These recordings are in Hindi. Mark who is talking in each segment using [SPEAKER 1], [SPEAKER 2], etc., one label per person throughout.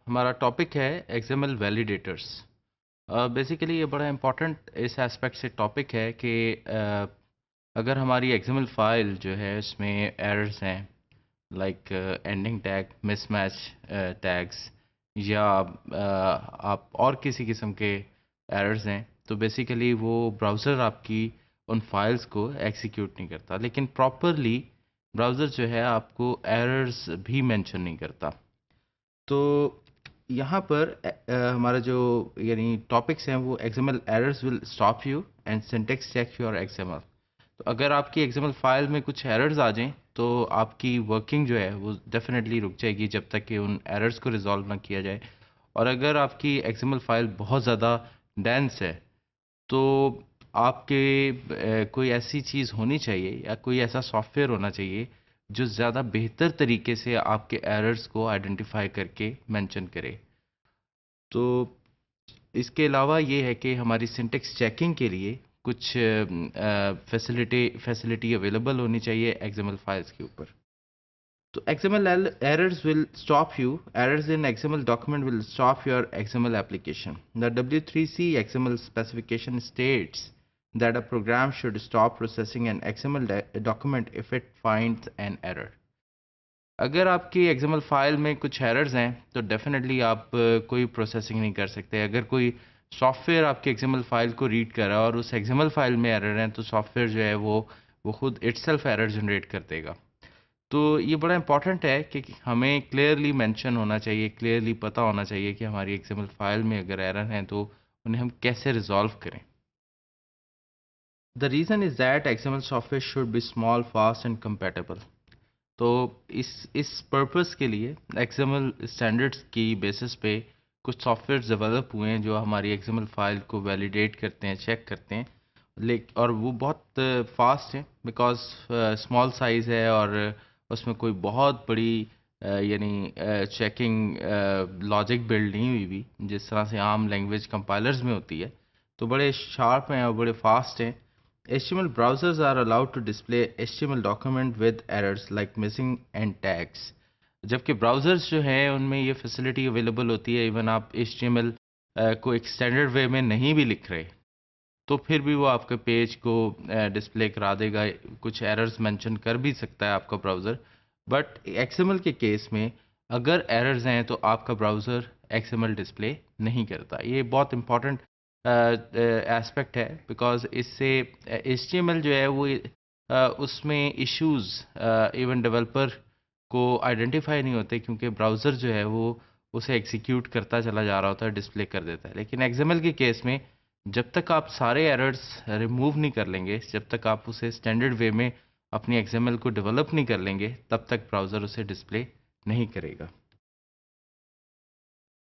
[SPEAKER 1] हमारा टॉपिक है एक्सएमएल वैलिडेटर्स। बेसिकली ये बड़ा इम्पोर्टेंट इस एस्पेक्ट से टॉपिक है कि अगर हमारी एक्सएमएल फाइल जो है उसमें एरर्स हैं, like ending tag, mismatch tags, या आप और किसी किस्म के एरर्स हैं, तो बेसिकली वो ब्राउज़र आपकी उन फाइल्स को एग्जीक्यूट नहीं करता। लेकिन प्रॉपरली ब्राउज़र जो है आपको एरर्स भी मेंशन नहीं करता। तो यहाँ पर हमारा जो यानी टॉपिक्स हैं वो XML errors will stop you and syntax check your XML. तो अगर आपकी एक्सएमएल फाइल में कुछ एरर्स आ जाएं तो आपकी वर्किंग जो है वो डेफिनेटली रुक जाएगी जब तक कि उन एरर्स को रिजॉल्व ना किया जाए। और अगर आपकी एक्सएमएल फाइल बहुत ज़्यादा डेंस है तो आपके कोई ऐसी चीज़ होनी चाहिए या कोई ऐसा सॉफ्टवेयर होना चाहिए जो ज़्यादा बेहतर तरीके से आपके एरर्स को आइडेंटिफाई करके मेंशन करे। तो इसके अलावा ये है कि हमारी सिंटेक्स चेकिंग के लिए कुछ फैसिलिटी अवेलेबल होनी चाहिए एक्सएमएल फाइल्स के ऊपर। तो XML errors will stop you. Errors in XML document will stop your XML application. The W3C XML specification states that a program should stop processing an XML document if it finds an error. अगर आपकी XML फाइल में कुछ एरर्स हैं तो डेफिनेटली आप कोई प्रोसेसिंग नहीं कर सकते। अगर कोई सॉफ्टवेयर आपकी XML फाइल को रीड कर रहा है और उस XML फाइल में एरर है तो सॉफ्टवेयर जो है वो खुद इटसेल्फ एरर जनरेट कर देगा। तो ये बड़ा इम्पोर्टेंट है कि हमें क्लियरली मेंशन होना चाहिए, क्लियरली पता होना चाहिए कि हमारी एक्सएमएल फाइल में अगर एरर हैं तो उन्हें हम कैसे रिजॉल्व करें। The reason is that XML software should be small, fast and compatible. तो इस पर्पस के लिए एक्सएमएल स्टैंडर्ड्स की बेसिस पे कुछ सॉफ्टवेयर डेवलप हुए हैं जो हमारी एक्सएमएल फाइल को वैलिडेट करते हैं, चेक करते हैं। और वो बहुत फास्ट है बिकॉज स्मॉल साइज़ है और उसमें कोई बहुत बड़ी यानी चेकिंग लॉजिक बिल्ड नहीं हुई भी जिस तरह से आम लैंग्वेज कंपाइलर्स में होती है। तो बड़े शार्प हैं और बड़े फास्ट हैं। HTML browsers are allowed to display HTML document with errors like missing and tags. जबकि ब्राउज़र्स जो हैं उनमें ये फैसिलिटी अवेलेबल होती है, इवन आप HTML को एक स्टैंडर्ड वे में नहीं भी लिख रहे तो फिर भी वो आपके पेज को डिस्प्ले करा देगा। कुछ एरर्स मेंशन कर भी सकता है आपका ब्राउज़र, बट XML के केस में अगर एरर्स हैं तो आपका ब्राउज़र XML डिस्प्ले नहीं करता। ये बहुत इंपॉर्टेंट एस्पेक्ट है बिकॉज़ इससे HTML जो है वो उसमें इश्यूज़ इवन डेवलपर को आइडेंटिफाई नहीं होते क्योंकि ब्राउज़र जो है वो उसे एग्जीक्यूट करता चला जा रहा होता है, डिस्प्ले कर देता है। लेकिन XML के केस में जब तक आप सारे एरर्स रिमूव नहीं कर लेंगे, जब तक आप उसे स्टैंडर्ड वे में अपनी एक्सएमएल को डेवलप नहीं कर लेंगे, तब तक ब्राउज़र उसे डिस्प्ले नहीं करेगा।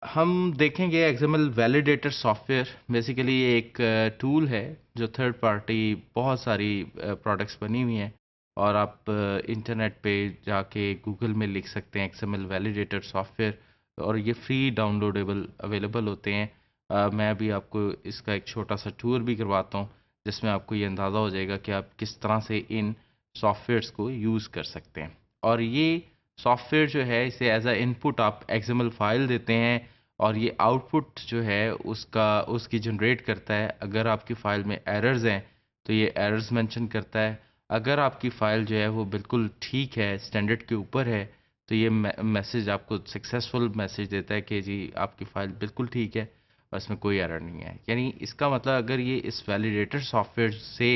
[SPEAKER 1] हम देखेंगे एक्सएमएल वैलिडेटर सॉफ्टवेयर बेसिकली एक टूल है जो थर्ड पार्टी बहुत सारी प्रोडक्ट्स बनी हुई हैं और आप इंटरनेट पे जाके गूगल में लिख सकते हैं एक्सएमएल वैलिडेटर सॉफ्टवेयर और ये फ्री डाउनलोडेबल अवेलेबल होते हैं। मैं अभी आपको इसका एक छोटा सा टूर भी करवाता हूँ जिसमें आपको ये अंदाज़ा हो जाएगा कि आप किस तरह से इन सॉफ्टवेयर्स को यूज़ कर सकते हैं। और ये सॉफ्टवेयर जो है इसे एज अ इनपुट आप एक्सएमएल फाइल देते हैं और ये आउटपुट जो है उसकी जनरेट करता है। अगर आपकी फ़ाइल में एरर्स हैं तो ये एरर्स मेंशन करता है। अगर आपकी फ़ाइल जो है वो बिल्कुल ठीक है, स्टैंडर्ड के ऊपर है, तो ये मैसेज आपको सक्सेसफुल मैसेज देता है कि जी आपकी फ़ाइल बिल्कुल ठीक है और इसमें कोई एरर नहीं है। यानी इसका मतलब अगर ये इस वैलिडेटर सॉफ्टवेयर से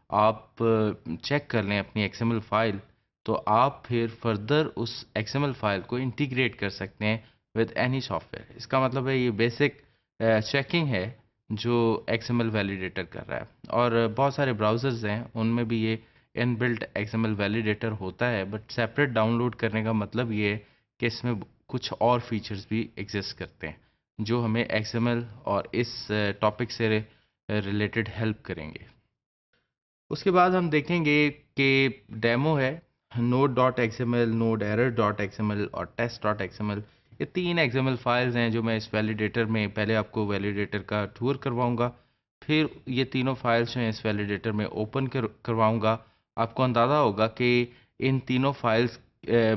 [SPEAKER 1] आप चेक कर लें अपनी एक्सएमएल फाइल तो आप फिर फर्दर उस एक्सएमएल फाइल को इंटीग्रेट कर सकते हैं विद एनी सॉफ्टवेयर। इसका मतलब है ये बेसिक चेकिंग है जो एक्सएमएल वैलिडेटर कर रहा है। और बहुत सारे ब्राउज़र्स हैं उनमें भी ये इनबिल्ट एक्सएमएल वैलिडेटर होता है, बट सेपरेट डाउनलोड करने का मतलब ये है कि इसमें कुछ और फीचर्स भी एग्जिस्ट करते हैं जो हमें एक्सएमएल और इस टॉपिक से रिलेटेड हेल्प करेंगे। उसके बाद हम देखेंगे कि डेमो है node dot XML, node error dot XML और टेस्ट डॉट एक्सएमएल। ये 3 एक्सएमएल फाइल्स हैं जो मैं इस वैलिडेटर में पहले आपको वैलिडेटर का टूर करवाऊंगा, फिर ये तीनों फाइल्स हैं इस वैलिडेटर में ओपन करवाऊंगा। आपको अंदाज़ा होगा कि इन तीनों फाइल्स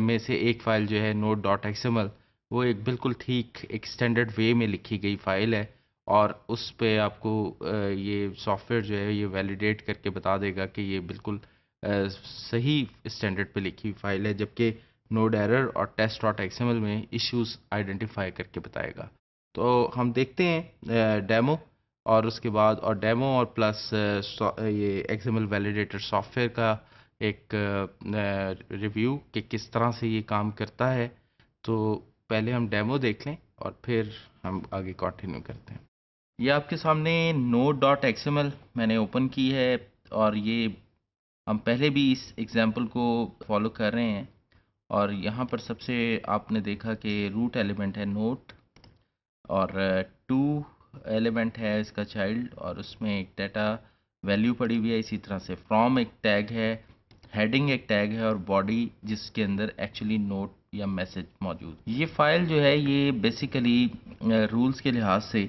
[SPEAKER 1] में से एक फ़ाइल जो है नोड डॉट एक्सएमएल वो एक बिल्कुल ठीक एक स्टैंडर्ड वे में लिखी गई फाइल है और उस पे आपको ये सॉफ्टवेयर जो है ये वैलिडेट करके बता देगा कि ये बिल्कुल सही स्टैंडर्ड पे लिखी हुई फाइल है, जबकि नोड एरर और टेस्ट डॉट एक्सएमएल में इश्यूज आइडेंटिफाई करके बताएगा। तो हम देखते हैं डेमो और उसके बाद और डेमो और प्लस ये एक्सएमएल वैलिडेटर सॉफ्टवेयर का एक रिव्यू कि किस तरह से ये काम करता है। तो पहले हम डेमो देख लें और फिर हम आगे कंटिन्यू करते हैं। ये आपके सामने नोड डॉट एक्सएमएल मैंने ओपन की है और ये हम पहले भी इस एग्जांपल को फॉलो कर रहे हैं और यहाँ पर सबसे आपने देखा कि रूट एलिमेंट है नोड और टू एलिमेंट है इसका चाइल्ड और उसमें एक डाटा वैल्यू पड़ी हुई है। इसी तरह से फ्रॉम एक टैग है, हेडिंग एक टैग है और बॉडी जिसके अंदर एक्चुअली नोट या मैसेज मौजूद। ये फाइल जो है ये बेसिकली रूल्स के लिहाज से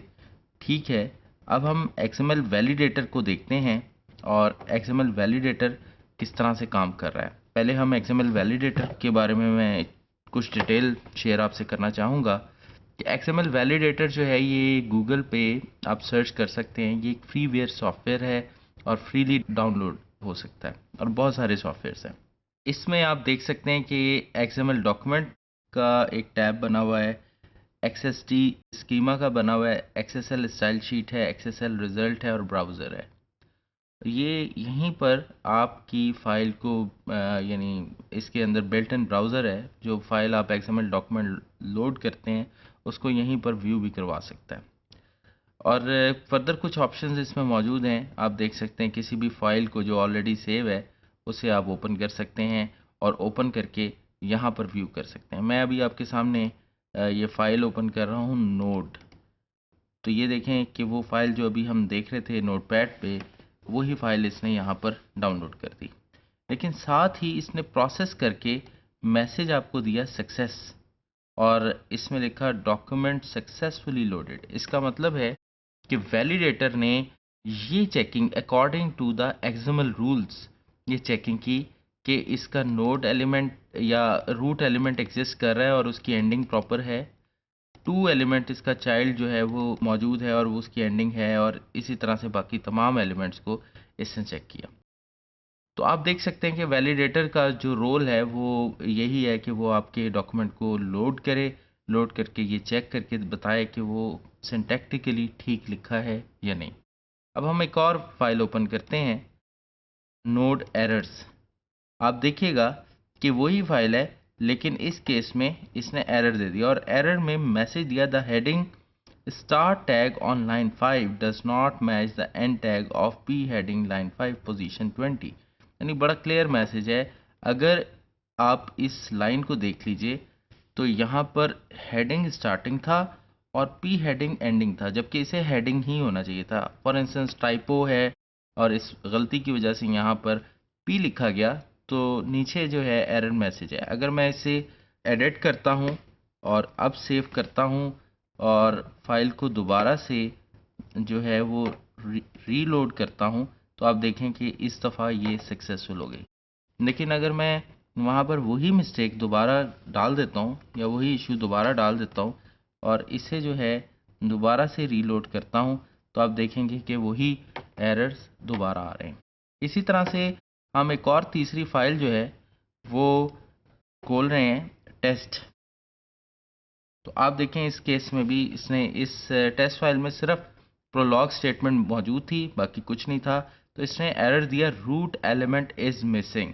[SPEAKER 1] ठीक है। अब हम एक्सएमएल वैलिडेटर को देखते हैं और एक्सएमएल वैलिडेटर किस तरह से काम कर रहा है। पहले हम एक्सएमएल वैलिडेटर के बारे में मैं कुछ डिटेल शेयर आपसे करना चाहूँगा कि एक्सएमएल वैलिडेटर जो है ये गूगल पे आप सर्च कर सकते हैं। ये एक फ्रीवेयर सॉफ्टवेयर है और फ्रीली डाउनलोड हो सकता है और बहुत सारे सॉफ्टवेयर्स हैं। इसमें आप देख सकते हैं कि एक्सएमएल डॉक्यूमेंट का एक टैब बना हुआ है, एक्सएसटी स्कीमा का बना हुआ है, एक्सएसएल स्टाइल शीट है, एक्सएसएल रिजल्ट है और ब्राउज़र है। ये यहीं पर आपकी फ़ाइल को यानी इसके अंदर बिल्ट इन ब्राउज़र है, जो फ़ाइल आप एक्सएमएल डॉक्यूमेंट लोड करते हैं उसको यहीं पर व्यू भी करवा सकता है। और फर्दर कुछ ऑप्शंस इसमें मौजूद हैं। आप देख सकते हैं किसी भी फ़ाइल को जो ऑलरेडी सेव है उसे आप ओपन कर सकते हैं और ओपन करके यहाँ पर व्यू कर सकते हैं। मैं अभी आपके सामने ये फ़ाइल ओपन कर रहा हूँ नोड। तो ये देखें कि वो फ़ाइल जो अभी हम देख रहे थे नोटपैड पे वही फ़ाइल इसने यहाँ पर डाउनलोड कर दी। लेकिन साथ ही इसने प्रोसेस करके मैसेज आपको दिया सक्सेस और इसमें लिखा डॉक्यूमेंट सक्सेसफुली लोडेड। इसका मतलब है कि वैलिडेटर ने ये checking according to the XML rules ये चेकिंग की कि इसका नोड एलिमेंट या रूट एलिमेंट एग्जिस्ट कर रहा है और उसकी एंडिंग प्रॉपर है। टू एलिमेंट इसका चाइल्ड जो है वो मौजूद है और वो उसकी एंडिंग है और इसी तरह से बाकी तमाम एलिमेंट्स को इसने चेक किया। तो आप देख सकते हैं कि वैलिडेटर का जो रोल है वो यही है कि वो आपके डॉक्यूमेंट को लोड करे, लोड करके ये चेक करके बताए कि वो सिंटैक्टिकली ठीक लिखा है या नहीं। अब हम एक और फाइल ओपन करते हैं, नोड एरर्स। आप देखिएगा कि वही फाइल है लेकिन इस केस में इसने एरर दे दिया और एरर में मैसेज दिया the heading start tag on line 5 does not match the end tag of P heading line 5 position 20। यानी बड़ा क्लियर मैसेज है। अगर आप इस लाइन को देख लीजिए तो यहाँ पर हेडिंग स्टार्टिंग था और पी हेडिंग एंडिंग था, जबकि इसे हेडिंग ही होना चाहिए था। फॉर इंस्टेंस टाइपो है और इस गलती की वजह से यहाँ पर पी लिखा गया तो नीचे जो है एरर मैसेज है। अगर मैं इसे एडिट करता हूँ और अब सेव करता हूँ और फाइल को दोबारा से जो है वो रीलोड करता हूँ तो आप देखें कि इस दफ़ा ये सक्सेसफुल हो गई। लेकिन अगर मैं वहाँ पर वही मिस्टेक दोबारा डाल देता हूँ या वही इशू दोबारा डाल देता हूँ और इसे जो है दोबारा से रीलोड करता हूँ तो आप देखेंगे कि वही एरर्स दोबारा आ रहे हैं। इसी तरह से हम एक और तीसरी फाइल जो है वो खोल रहे हैं, टेस्ट। तो आप देखें इस केस में भी इसने इस टेस्ट फाइल में सिर्फ प्रोलॉग स्टेटमेंट मौजूद थी, बाकी कुछ नहीं था। तो इसने एरर दिया रूट एलिमेंट इज मिसिंग।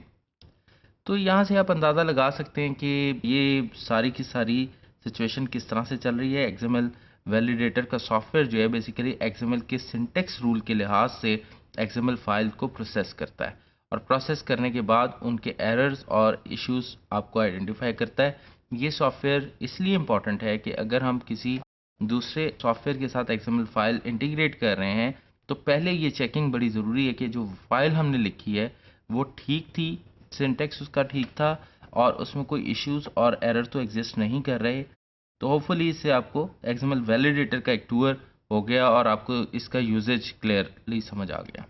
[SPEAKER 1] तो यहाँ से आप अंदाज़ा लगा सकते हैं कि ये सारी की सारी सिचुएशन किस तरह से चल रही है। एक्सएमएल वैलिडेटर का सॉफ्टवेयर जो है बेसिकली एक्सएमएल के सिंटेक्स रूल के लिहाज से एक्सएमएल फाइल को प्रोसेस करता है और प्रोसेस करने के बाद उनके एरर्स और इश्यूज आपको आइडेंटिफाई करता है। ये सॉफ्टवेयर इसलिए इम्पॉर्टेंट है कि अगर हम किसी दूसरे सॉफ्टवेयर के साथ एक्सएमएल फाइल इंटीग्रेट कर रहे हैं तो पहले ये चेकिंग बड़ी ज़रूरी है कि जो फाइल हमने लिखी है वो ठीक थी, सिंटेक्स उसका ठीक था और उसमें कोई इश्यूज और एरर तो एग्जिस्ट नहीं कर रहे। तो होपफुली इससे आपको एक्सएमएल वैलिडेटर का एक टूर हो गया और आपको इसका यूजेज क्लियरली समझ आ गया।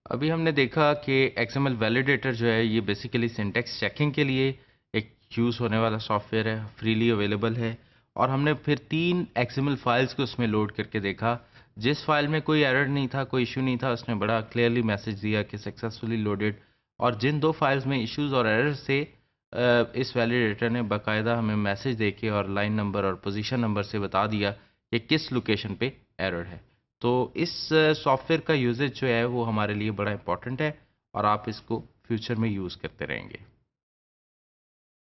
[SPEAKER 1] अभी हमने देखा कि एक्सएमएल वैलिडेटर जो है ये बेसिकली सिंटेक्स चेकिंग के लिए एक यूज़ होने वाला सॉफ्टवेयर है, फ्रीली अवेलेबल है और हमने फिर 3 एक्सएमएल फाइल्स को उसमें लोड करके देखा। जिस फाइल में कोई एरर नहीं था, कोई इशू नहीं था, उसने बड़ा क्लियरली मैसेज दिया कि सक्सेसफुली लोडेड। और जिन 2 फाइल्स में इश्यूज और एरर्स थे, इस वैलिडेटर ने बाकायदा हमें मैसेज देके और लाइन नंबर और पोजीशन नंबर से बता दिया कि किस लोकेशन पे एरर है। तो इस सॉफ्टवेयर का यूजेज जो है वो हमारे लिए बड़ा इंपॉर्टेंट है और आप इसको फ्यूचर में यूज़ करते रहेंगे।